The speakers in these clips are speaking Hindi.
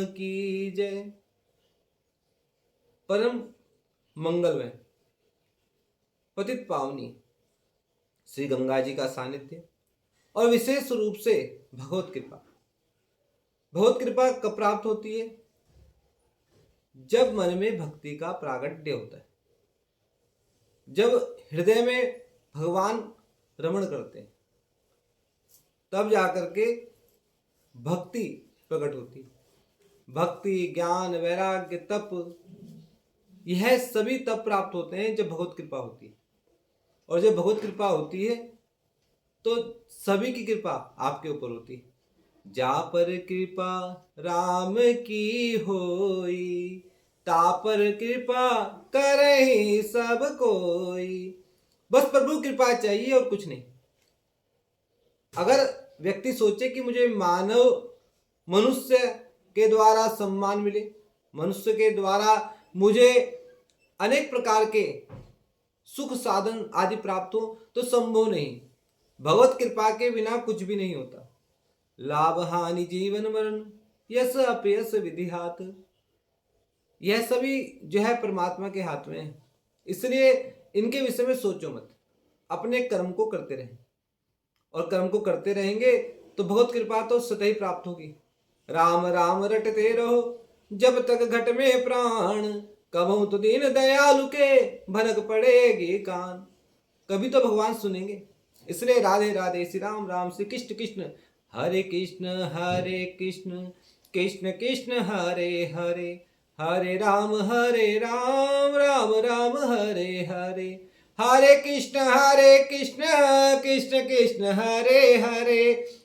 की जय। परम मंगलमय पतित पावनी श्री गंगा जी का सानिध्य और विशेष रूप से भगवत कृपा कब प्राप्त होती है? जब मन में भक्ति का प्रागट्य होता है, जब हृदय में भगवान रमण करते हैं, तब जाकर के भक्ति प्रकट होती है। भक्ति, ज्ञान, वैराग्य, तप, यह सभी तब प्राप्त होते हैं जब भगवत कृपा होती है। और जब भगवत कृपा होती है तो सभी की कृपा आपके ऊपर होती है। जा पर कृपा राम की होई, ता पर कृपा करहि सब कोई। बस प्रभु कृपा चाहिए और कुछ नहीं। अगर व्यक्ति सोचे कि मुझे मनुष्य के द्वारा सम्मान मिले, मनुष्य के द्वारा मुझे अनेक प्रकार के सुख साधन आदि प्राप्त हो, तो संभव नहीं। भगवत कृपा के बिना कुछ भी नहीं होता। लाभ हानि जीवन मरण, यश अपयश विधि हाथ, यह सभी जो है परमात्मा के हाथ में है। इसलिए इनके विषय में सोचो मत, अपने कर्म को करते रहें। और कर्म को करते रहेंगे तो भगवत कृपा तो स्वतः ही प्राप्त होगी। राम राम रटते रहो जब तक घट में प्राण, कबहू तो दीन दयालु के भनक पड़ेगी कान। कभी तो भगवान सुनेंगे। इसलिए राधे राधे, श्री राम राम, श्री कृष्ण कृष्ण, हरे कृष्ण कृष्ण कृष्ण हरे हरे, हरे राम राम राम हरे हरे, हरे कृष्ण कृष्ण कृष्ण हरे हरे,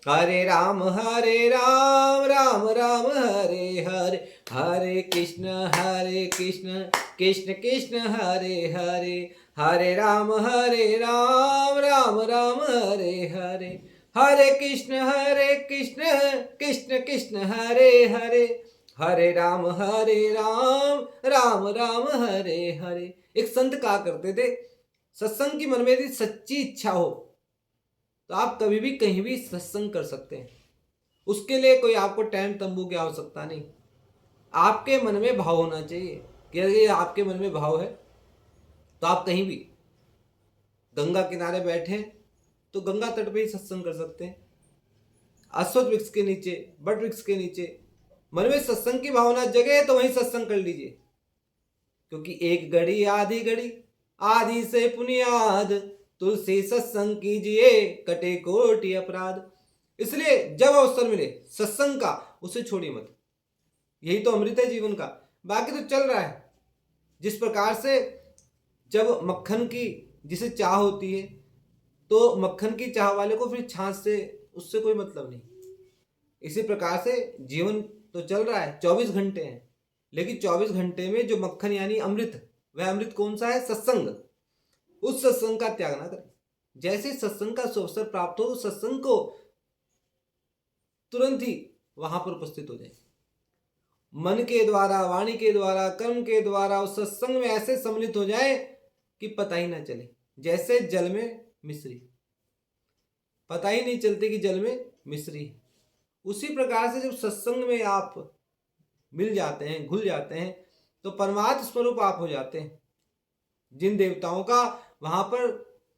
हरे राम राम राम हरे हरे, हरे कृष्ण कृष्ण कृष्ण हरे हरे, हरे राम राम राम हरे हरे, हरे कृष्ण कृष्ण कृष्ण हरे हरे, हरे राम राम राम हरे हरे। एक संत कहा करते थे, सत्संग की मन में यदि सच्ची इच्छा हो तो आप कभी भी कहीं भी सत्संग कर सकते हैं। उसके लिए कोई आपको टेंट तंबू की आवश्यकता नहीं। आपके मन में भाव होना चाहिए कि यदि आपके मन में भाव है तो आप कहीं भी गंगा किनारे बैठे तो गंगा तट पे ही सत्संग कर सकते हैं। अश्वत्थ वृक्ष के नीचे, बट वृक्ष के नीचे मन में सत्संग की भावना जगे तो वहीं सत्संग कर लीजिए। क्योंकि एक घड़ी आधी घड़ी आदि से पुनियाद, तुलसी सत्संग कीजिए कटे कोटि अपराध। इसलिए जब अवसर मिले सत्संग का, उसे छोड़िए मत। यही तो अमृत है जीवन का। बाकी तो चल रहा है जिस प्रकार से। जब मक्खन की जिसे चाह होती है तो मक्खन की चाह वाले को फिर छाछ से उससे कोई मतलब नहीं। इसी प्रकार से जीवन तो चल रहा है, 24 घंटे हैं, लेकिन 24 घंटे में जो मक्खन यानी अमृत, वह अमृत कौन सा है? सत्संग। उस सत्संग का त्याग ना करें। जैसे सत्संग का अवसर प्राप्त हो, सत्संग को तुरंत ही वहां पर उपस्थित हो जाए। मन के द्वारा, वाणी के द्वारा, कर्म के द्वारा उस सत्संग में ऐसे सम्मिलित हो जाए कि पता ही ना चले। जैसे जल में मिश्री, पता ही नहीं चलती कि जल में मिश्री है। उसी प्रकार से जब सत्संग में आप मिल जाते हैं, घुल जाते हैं, तो परमात्म स्वरूप आप हो जाते हैं। जिन देवताओं का वहां पर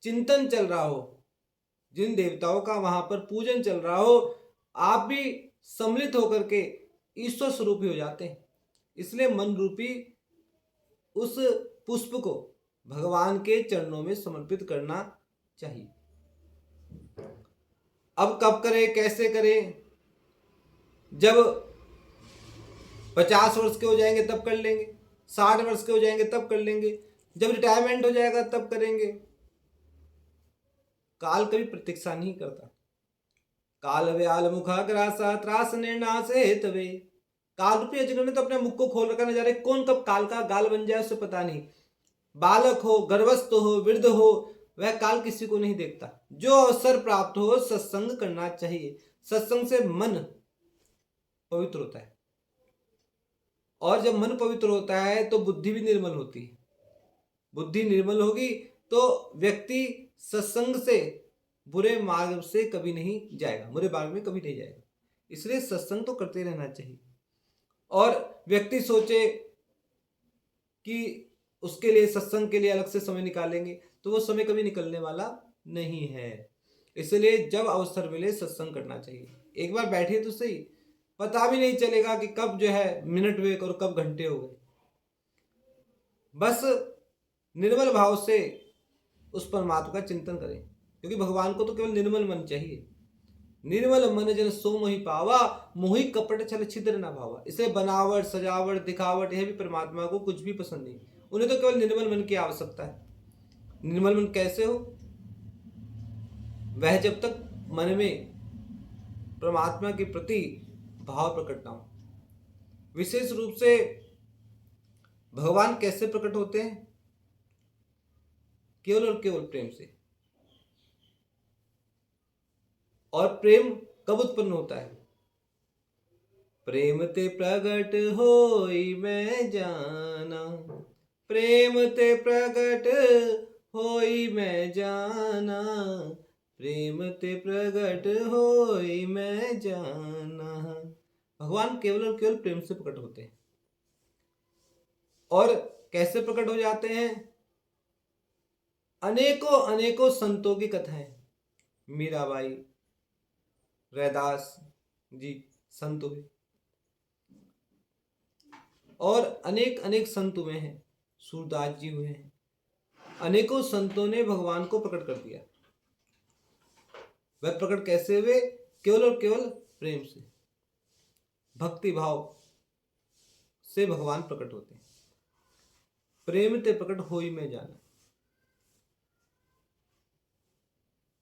चिंतन चल रहा हो, जिन देवताओं का वहां पर पूजन चल रहा हो, आप भी सम्मिलित होकर के ईश्वर स्वरूपी हो जाते हैं। इसलिए मन रूपी उस पुष्प को भगवान के चरणों में समर्पित करना चाहिए। अब कब करें, कैसे करें? जब 50 वर्ष के हो जाएंगे तब कर लेंगे, 60 वर्ष के हो जाएंगे तब कर लेंगे, जब रिटायरमेंट हो जाएगा तब करेंगे। काल कभी प्रतीक्षा नहीं करता। काल व्याल मुखा ग्रासा त्रास निर्णासे तवे। काल रूपी अजगर ने तो अपने मुख को खोल रखा, न जाने कौन कब काल का गाल बन जाए उसे पता नहीं। बालक हो, गर्भस्थ हो, वृद्ध हो, वह काल किसी को नहीं देखता। जो अवसर प्राप्त हो सत्संग करना चाहिए। सत्संग से मन पवित्र होता है, और जब मन पवित्र होता है तो बुद्धि भी निर्मल होती है। बुद्धि निर्मल होगी तो व्यक्ति सत्संग से बुरे मार्ग से कभी नहीं जाएगा, बुरे मार्ग में कभी नहीं जाएगा। इसलिए सत्संग तो करते रहना चाहिए। और व्यक्ति सोचे कि उसके लिए सत्संग के लिए अलग से समय निकालेंगे, तो वो समय कभी निकलने वाला नहीं है। इसलिए जब अवसर मिले सत्संग करना चाहिए। एक बार बैठिए तो सही, पता भी नहीं चलेगा कि कब जो है मिनट हुए और कब घंटे हो गए। बस निर्मल भाव से उस परमात्मा का चिंतन करें, क्योंकि भगवान को तो केवल निर्मल मन चाहिए। निर्मल मन जन सो मोहि पावा, मोहि कपट छल छिद्र न भावा। इसे बनावट, सजावट, दिखावट यह भी परमात्मा को कुछ भी पसंद नहीं। उन्हें तो केवल निर्मल मन की आवश्यकता है। निर्मल मन कैसे हो? वह जब तक मन में परमात्मा के प्रति भाव प्रकट ना हो। विशेष रूप से भगवान कैसे प्रकट होते हैं? केवल और केवल प्रेम से। और प्रेम कब उत्पन्न होता है? प्रेम ते प्रगट होई मैं जाना, प्रेम ते प्रगट होई मैं जाना, प्रेम ते प्रगट होई मैं जाना। भगवान केवल और केवल प्रेम से प्रकट होते हैं। और कैसे प्रकट हो जाते हैं? अनेकों अनेकों संतों की कथाएं, मीराबाई, रैदास जी संत हुए, और अनेक अनेक संत हुए हैं, सूरदास जी हुए हैं। अनेकों संतों ने भगवान को प्रकट कर दिया। वह प्रकट कैसे हुए? केवल और केवल प्रेम से, भक्ति भाव से भगवान प्रकट होते हैं। प्रेम ते प्रकट होई में जाना।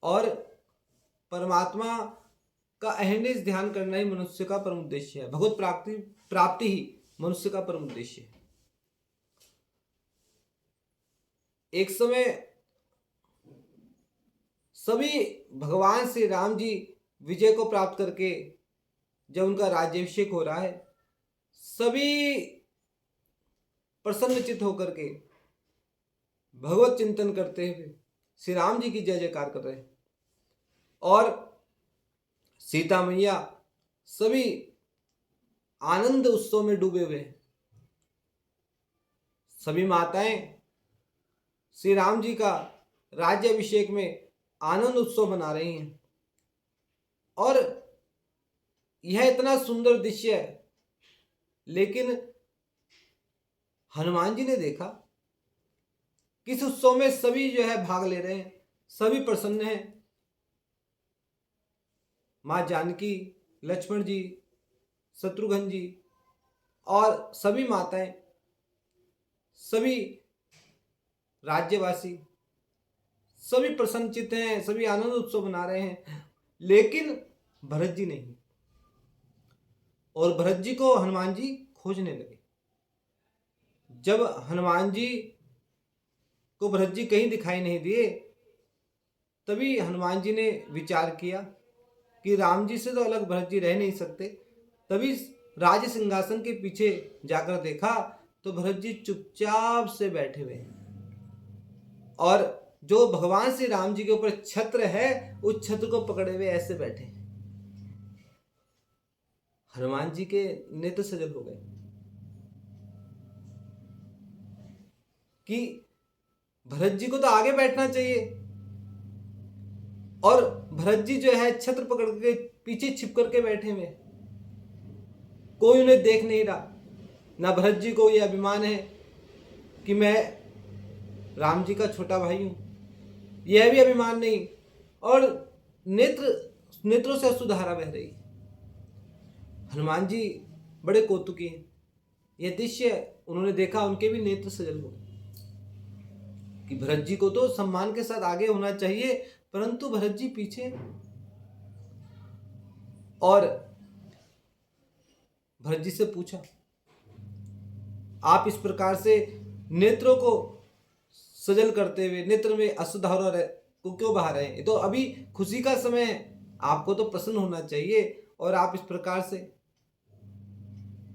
और परमात्मा का अहनिश ध्यान करना ही मनुष्य का परम उद्देश्य है। भगवत प्राप्ति ही मनुष्य का परम उद्देश्य है। एक समय सभी भगवान श्री राम जी विजय को प्राप्त करके जब उनका राज्याभिषेक हो रहा है, सभी प्रसन्नचित होकर के भगवत चिंतन करते हुए श्री राम जी की जय जयकार कर रहे हैं। और सीता मैया सभी आनंद उत्सव में डूबे हुए हैं। सभी माताएं श्री राम जी का राज्याभिषेक में आनंद उत्सव मना रही हैं। और यह इतना सुंदर दृश्य है, लेकिन हनुमान जी ने देखा कि इस उत्सव में सभी जो है भाग ले रहे हैं, सभी प्रसन्न हैं। मां जानकी, लक्ष्मण जी, शत्रुघ्न जी और सभी माताएं, सभी राज्यवासी सभी प्रसन्नचित्त हैं, सभी आनंद उत्सव मना रहे हैं। लेकिन भरत जी नहीं। और भरत जी को हनुमान जी खोजने लगे। जब हनुमान जी को भरत जी कहीं दिखाई नहीं दिए, तभी हनुमान जी ने विचार किया कि राम जी से तो अलग भरत जी रह नहीं सकते। तभी राज सिंहासन के पीछे जाकर देखा तो भरत जी चुपचाप से बैठे हुए हैं। और जो भगवान श्री राम जी के ऊपर छत्र है, उस छत्र को पकड़े हुए ऐसे बैठे हैं। हनुमान जी के नेत्र सजल हो गए कि भरत जी को तो आगे बैठना चाहिए, और भरत जी जो है छत्र पकड़ के पीछे छिप करके बैठे हुए, कोई उन्हें देख नहीं रहा। ना भरत जी को यह अभिमान है कि मैं राम जी का छोटा भाई हूं, यह भी अभिमान नहीं। और नेत्रों से अश्रुधारा बह रही। हनुमान जी बड़े कौतुकी हैं। यह दृश्य उन्होंने देखा, उनके भी नेत्र सजल हो कि भरत जी को तो सम्मान के साथ आगे होना चाहिए, परंतु भरत जी पीछे। और भरत जी से पूछा, आप इस प्रकार से नेत्रों को सजल करते हुए नेत्र में अश्रुधारा को क्यों बहा रहे हैं? ये तो अभी खुशी का समय है, आपको तो प्रसन्न होना चाहिए, और आप इस प्रकार से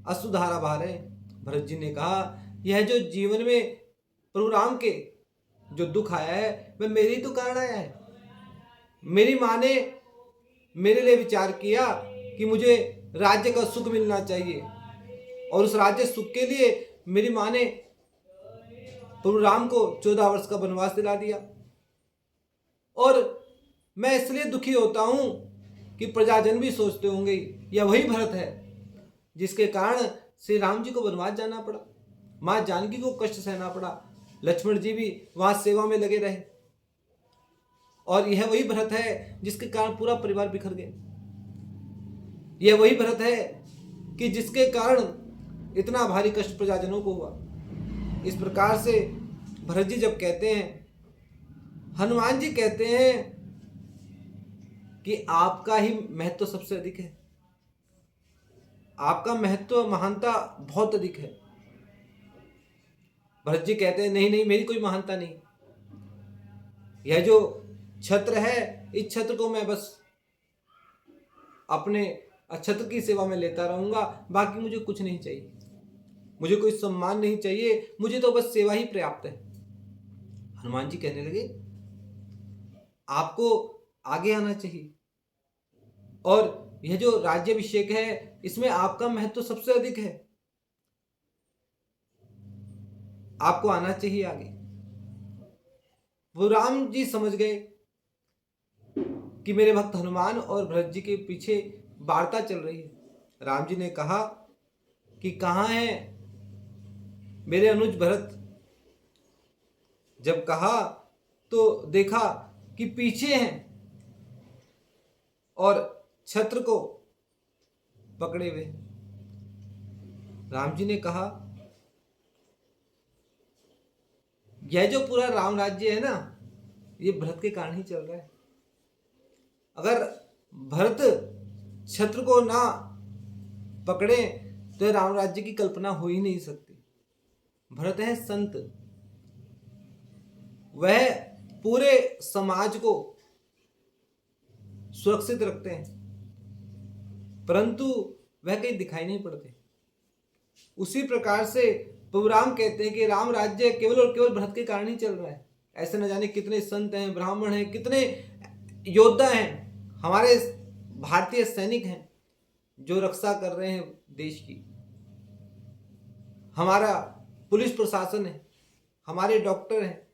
अश्रुधारा बहा रहे हैं। भरत जी ने कहा, यह जो जीवन में प्रभु राम के जो दुख आया है, वह मेरे ही तो कारण आया है। मेरी माँ ने मेरे लिए विचार किया कि मुझे राज्य का सुख मिलना चाहिए, और उस राज्य सुख के लिए मेरी माँ ने प्रभु राम को 14 वर्ष का वनवास दिला दिया। और मैं इसलिए दुखी होता हूं कि प्रजाजन भी सोचते होंगे यह वही भरत है जिसके कारण श्री राम जी को वनवास जाना पड़ा, मां जानकी को कष्ट सहना पड़ा, लक्ष्मण जी भी वहां सेवा में लगे रहे, और यह वही भरत है जिसके कारण पूरा परिवार बिखर गया। यह वही भरत है कि जिसके कारण इतना भारी कष्ट प्रजाजनों को हुआ। इस प्रकार से भरत जी जब कहते हैं, हनुमान जी कहते हैं कि आपका ही महत्व सबसे अधिक है, आपका महत्व महानता बहुत अधिक है। भरत जी कहते हैं नहीं नहीं, मेरी कोई महानता नहीं, यह जो छत्र है इस छत्र को मैं बस अपने छत्र की सेवा में लेता रहूंगा, बाकी मुझे कुछ नहीं चाहिए, मुझे कोई सम्मान नहीं चाहिए, मुझे तो बस सेवा ही पर्याप्त है। हनुमान जी कहने लगे आपको आगे आना चाहिए, और यह जो राज्याभिषेक है इसमें आपका महत्व सबसे अधिक है, आपको आना चाहिए आगे। वो राम जी समझ गए कि मेरे भक्त हनुमान और भरत जी के पीछे वार्ता चल रही है। राम जी ने कहा कि कहाँ है मेरे अनुज भरत। जब कहा तो देखा कि पीछे हैं और छत्र को पकड़े हुए। राम जी ने कहा यह जो पूरा राम राज्य है ना, ये भरत के कारण ही चल रहा है। अगर भरत छत्र को ना पकड़े तो राम राज्य की कल्पना हो ही नहीं सकती। भरत है संत, वह पूरे समाज को सुरक्षित रखते हैं, परंतु वह कहीं दिखाई नहीं पड़ते। उसी प्रकार से प्रभु राम कहते हैं कि राम राज्य केवल और केवल भरत के कारण ही चल रहा है। ऐसे न जाने कितने संत हैं, ब्राह्मण हैं, कितने योद्धा हैं, हमारे भारतीय सैनिक हैं जो रक्षा कर रहे हैं देश की, हमारा पुलिस प्रशासन है, हमारे डॉक्टर हैं,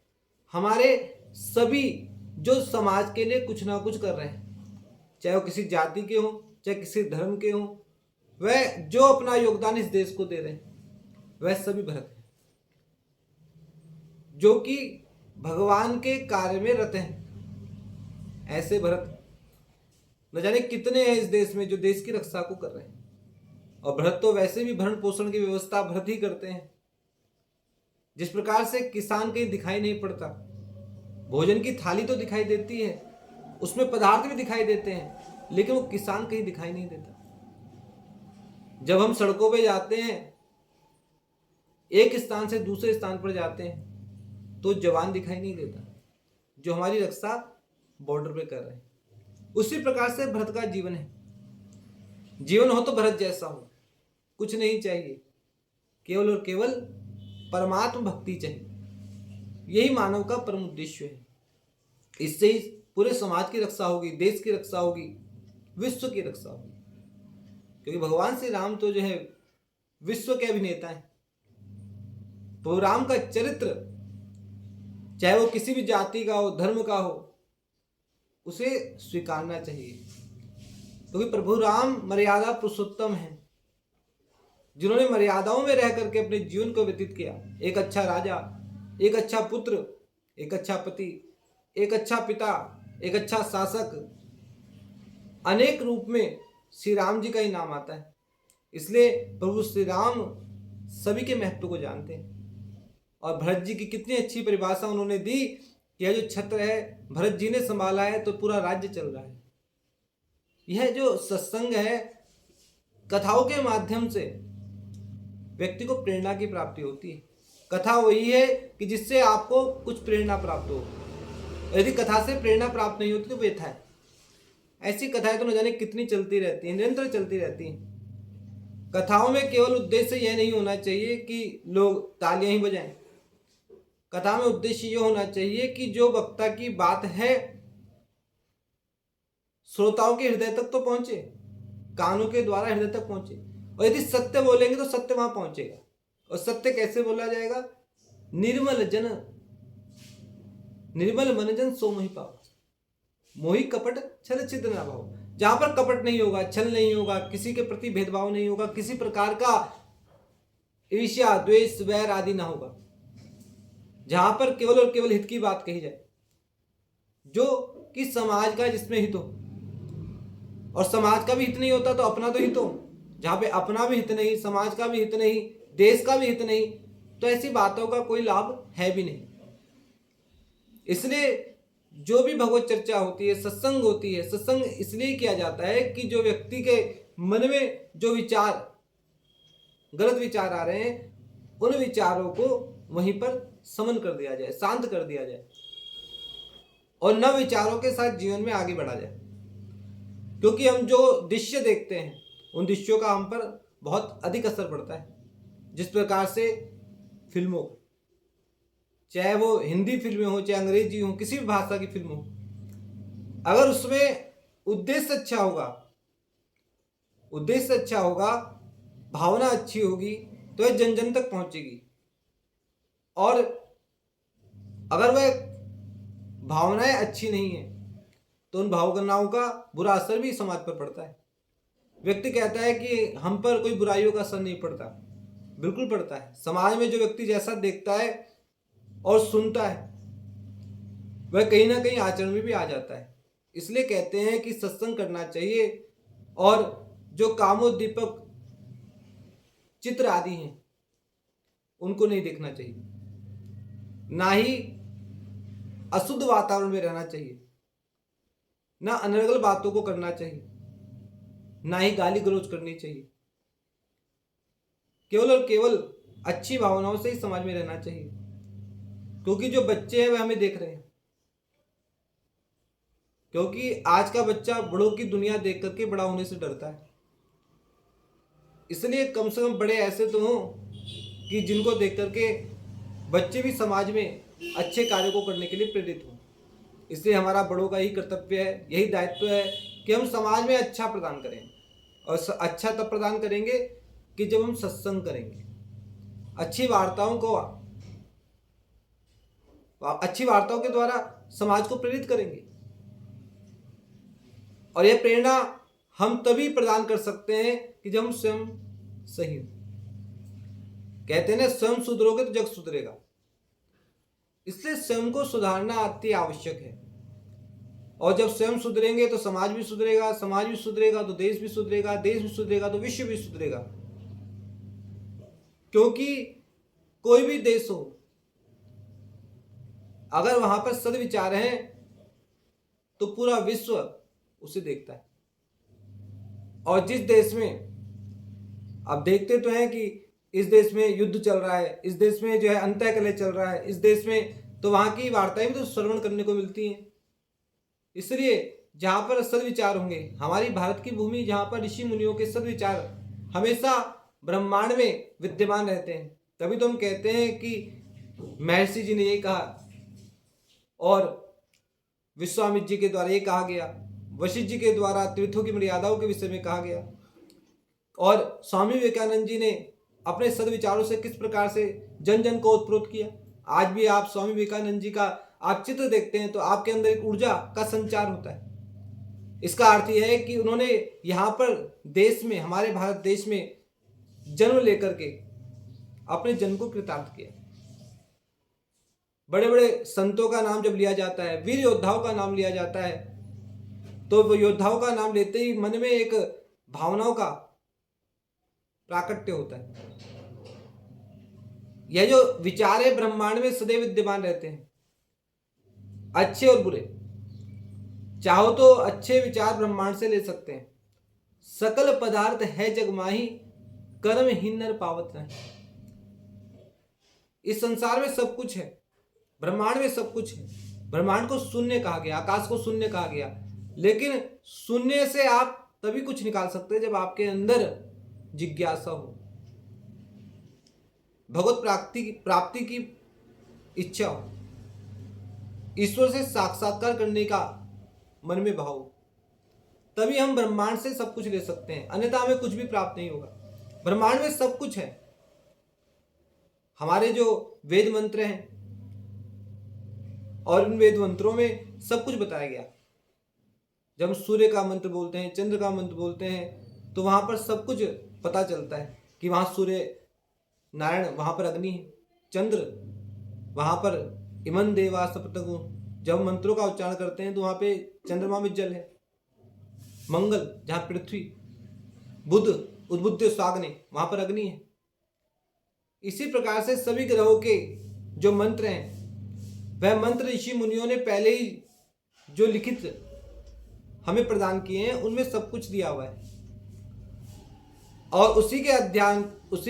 हमारे सभी जो समाज के लिए कुछ ना कुछ कर रहे हैं, चाहे वो किसी जाति के हों, चाहे किसी धर्म के हों, वह जो अपना योगदान इस देश को दे रहे हैं वह सभी भरत हैं, जो कि भगवान के कार्य में रत हैं। ऐसे भरत न जाने कितने हैं इस देश में जो देश की रक्षा को कर रहे हैं। और भरत तो वैसे भी भरण पोषण की व्यवस्था भरत ही करते हैं। जिस प्रकार से किसान कहीं दिखाई नहीं पड़ता, भोजन की थाली तो दिखाई देती है, उसमें पदार्थ भी दिखाई देते हैं, लेकिन वो किसान कहीं दिखाई नहीं देता। जब हम सड़कों पे जाते हैं, एक स्थान से दूसरे स्थान पर जाते हैं, तो जवान दिखाई नहीं देता जो हमारी रक्षा बॉर्डर पे कर रहे हैं। उसी प्रकार से भरत का जीवन है। जीवन हो तो भरत जैसा हो, कुछ नहीं चाहिए, केवल और केवल परमात्म भक्ति चाहिए। यही मानव का परम उद्देश्य है। इससे ही पूरे समाज की रक्षा होगी, देश की रक्षा होगी, विश्व की रक्षा होगी। क्योंकि भगवान श्री राम तो जो है विश्व के अभिनेता हैं। तो राम का चरित्र चाहे वो किसी भी जाति का हो, धर्म का हो, उसे स्वीकारना चाहिए। क्योंकि प्रभु राम मर्यादा पुरुषोत्तम है, जिन्होंने मर्यादाओं में रह करके अपने जीवन को व्यतीत किया। एक अच्छा राजा, एक अच्छा पुत्र, एक अच्छा पति, एक अच्छा पिता, एक अच्छा शासक, अनेक रूप में श्री राम जी का ही नाम आता है। इसलिए प्रभु श्री राम सभी के महत्व को जानते हैं। और भरत जी की कितनी अच्छी परिभाषा उन्होंने दी कि यह जो छत्र है भरत जी ने संभाला है तो पूरा राज्य चल रहा है। यह जो सत्संग है, कथाओं के माध्यम से व्यक्ति को प्रेरणा की प्राप्ति होती है। कथा वही है कि जिससे आपको कुछ प्रेरणा प्राप्त हो। यदि कथा से प्रेरणा प्राप्त नहीं होती तो व्यथा है। ऐसी कथाएं तो न जाने कितनी चलती रहती हैं, निरंतर चलती रहती हैं। कथाओं में केवल उद्देश्य यह नहीं होना चाहिए कि लोग तालियां ही बजाएं। कथा में उद्देश्य यह होना चाहिए कि जो वक्ता की बात है श्रोताओं के हृदय तक तो पहुंचे, कानों के द्वारा हृदय तक पहुंचे। और यदि सत्य बोलेंगे तो सत्य वहां पहुंचेगा। और सत्य कैसे बोला जाएगा? निर्मल मन जन सो मोहि पाव, मोहि कपट छल छिद्र ना भाव। जहां पर कपट नहीं होगा, छल नहीं होगा, किसी के प्रति भेदभाव नहीं होगा, किसी प्रकार का ईर्ष्या द्वेष वैर आदि ना होगा, जहां पर केवल और केवल हित की बात कही जाए, जो कि समाज का जिसमें हित हो। और समाज का भी हित नहीं होता तो अपना तो हित हो। जहां पे अपना भी हित नहीं, समाज का भी हित नहीं, देश का भी हित नहीं, तो ऐसी बातों का कोई लाभ है भी नहीं। इसलिए जो भी भगवत चर्चा होती है, सत्संग होती है, सत्संग इसलिए किया जाता है कि जो व्यक्ति के मन में जो विचार, गलत विचार आ रहे हैं, उन विचारों को वहीं पर समन कर दिया जाए, शांत कर दिया जाए और नव विचारों के साथ जीवन में आगे बढ़ा जाए। क्योंकि हम जो दृश्य देखते हैं उन दृश्यों का हम पर बहुत अधिक असर पड़ता है। जिस प्रकार से फिल्मों, चाहे वो हिंदी फिल्में हो, चाहे अंग्रेजी हो, किसी भी भाषा की फिल्म हो, अगर उसमें उद्देश्य अच्छा होगा, भावना अच्छी होगी, तो यह जन जन तक पहुंचेगी। और अगर वह भावनाएं अच्छी नहीं है तो उन भावनाओं का बुरा असर भी समाज पर पड़ता है। व्यक्ति कहता है कि हम पर कोई बुराइयों का असर नहीं पड़ता, बिल्कुल पड़ता है। समाज में जो व्यक्ति जैसा देखता है और सुनता है, वह कहीं ना कहीं आचरण में भी आ जाता है। इसलिए कहते हैं कि सत्संग करना चाहिए और जो कामोद्दीपक चित्र आदि हैं उनको नहीं देखना चाहिए, ना ही अशुद्ध वातावरण में रहना चाहिए, ना अनर्गल बातों को करना चाहिए, ना ही गाली गलौज करनी चाहिए। केवल और केवल अच्छी भावनाओं से ही समाज में रहना चाहिए। क्योंकि जो बच्चे हैं वह हमें देख रहे हैं। क्योंकि आज का बच्चा बड़ों की दुनिया देख करके बड़ा होने से डरता है। इसलिए कम से कम बड़े ऐसे तो हों कि जिनको देख करके बच्चे भी समाज में अच्छे कार्यों को करने के लिए प्रेरित हों। इसलिए हमारा बड़ों का यही कर्तव्य है, यही दायित्व है कि हम समाज में अच्छा प्रदान करें। और अच्छा तब प्रदान करेंगे कि जब हम सत्संग करेंगे, अच्छी वार्ताओं के द्वारा समाज को प्रेरित करेंगे। और यह प्रेरणा हम तभी प्रदान कर सकते हैं कि जब हम स्वयं सही हो। कहते हैं ना, स्वयं सुधरोगे तो जग सुधरेगा। इसलिए स्वयं को सुधारना अति आवश्यक है। और जब स्वयं सुधरेंगे तो समाज भी सुधरेगा, समाज भी सुधरेगा तो देश भी सुधरेगा, देश भी सुधरेगा तो विश्व भी सुधरेगा। क्योंकि कोई भी देश हो, अगर वहां पर सद्विचार हैं तो पूरा विश्व उसे देखता है। और जिस देश में, आप देखते तो हैं कि इस देश में युद्ध चल रहा है, इस देश में जो है अंतःकलह चल रहा है, इस देश में, तो वहां की वार्ताएं भी तो श्रवण करने को मिलती हैं। इसलिए जहां पर सद्विचार होंगे, हमारी भारत की भूमि जहां पर ऋषि मुनियों के सद्विचार हमेशा ब्रह्मांड में विद्यमान रहते हैं, तभी तो हम कहते हैं कि महर्षि जी ने ये कहा और विश्वामित्र जी के द्वारा ये कहा गया, वशिष्ठ जी के द्वारा तीर्थों की मर्यादाओं के विषय में कहा गया, और स्वामी विवेकानंद जी ने अपने सद्विचारों से किस प्रकार से जन जन को उत्प्रोत किया। आज भी आप स्वामी विवेकानंद जी का आप चित्र देखते हैं तो आपके अंदर एक ऊर्जा का संचार होता है। इसका अर्थ यह है कि उन्होंने यहाँ पर देश में, हमारे भारत देश में जन्म लेकर के अपने जन्म को कृतार्थ किया। बड़े बड़े संतों का नाम जब लिया जाता है, वीर योद्धाओं का नाम लिया जाता है, तो वो योद्धाओं का नाम लेते ही मन में एक भावनाओं का प्राकट्य होता है। यह जो विचार है ब्रह्मांड में सदैव विद्यमान रहते हैं, अच्छे और बुरे। चाहो तो अच्छे विचार ब्रह्मांड से ले सकते हैं। सकल पदार्थ है जग माही, कर्म हीन नर पावत नहीं। इस संसार में सब कुछ है, ब्रह्मांड में सब कुछ है। ब्रह्मांड को शून्य कहा गया, आकाश को शून्य कहा गया, लेकिन शून्य से आप तभी कुछ निकाल सकते हैं जब आपके अंदर जिज्ञासा हो, भगवत प्राप्ति की इच्छा हो, ईश्वर से साक्षात्कार करने का मन में भाव हो, तभी हम ब्रह्मांड से सब कुछ ले सकते हैं। अन्यथा हमें कुछ भी प्राप्त नहीं होगा। ब्रह्मांड में सब कुछ है। हमारे जो वेद मंत्र हैं और इन वेद मंत्रों में सब कुछ बताया गया। जब हम सूर्य का मंत्र बोलते हैं, चंद्र का मंत्र बोलते हैं, तो वहां पर सब कुछ पता चलता है कि वहां सूर्य नारायण, वहां पर अग्नि है, चंद्र वहां पर इमन देवा सप्तगु। जब मंत्रों का उच्चारण करते हैं तो वहां पे चंद्रमा में जल है, मंगल जहां पृथ्वी, बुध उद्बुद्ध स्वाग्नि वहां पर अग्नि है। इसी प्रकार से सभी ग्रहों के जो मंत्र हैं वह मंत्र ऋषि मुनियों ने पहले ही जो लिखित हमें प्रदान किए हैं उनमें सब कुछ दिया हुआ है, और उसी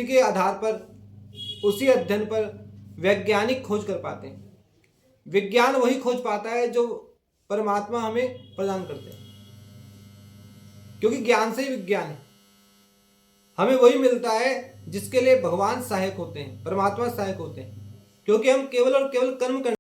के आधार पर, उसी अध्ययन पर वैज्ञानिक खोज कर पाते हैं। विज्ञान वही खोज पाता है जो परमात्मा हमें प्रदान करते हैं, क्योंकि ज्ञान से ही विज्ञान है। हमें वही मिलता है जिसके लिए भगवान सहायक होते हैं, परमात्मा सहायक होते हैं, क्योंकि हम केवल और केवल कर्म करते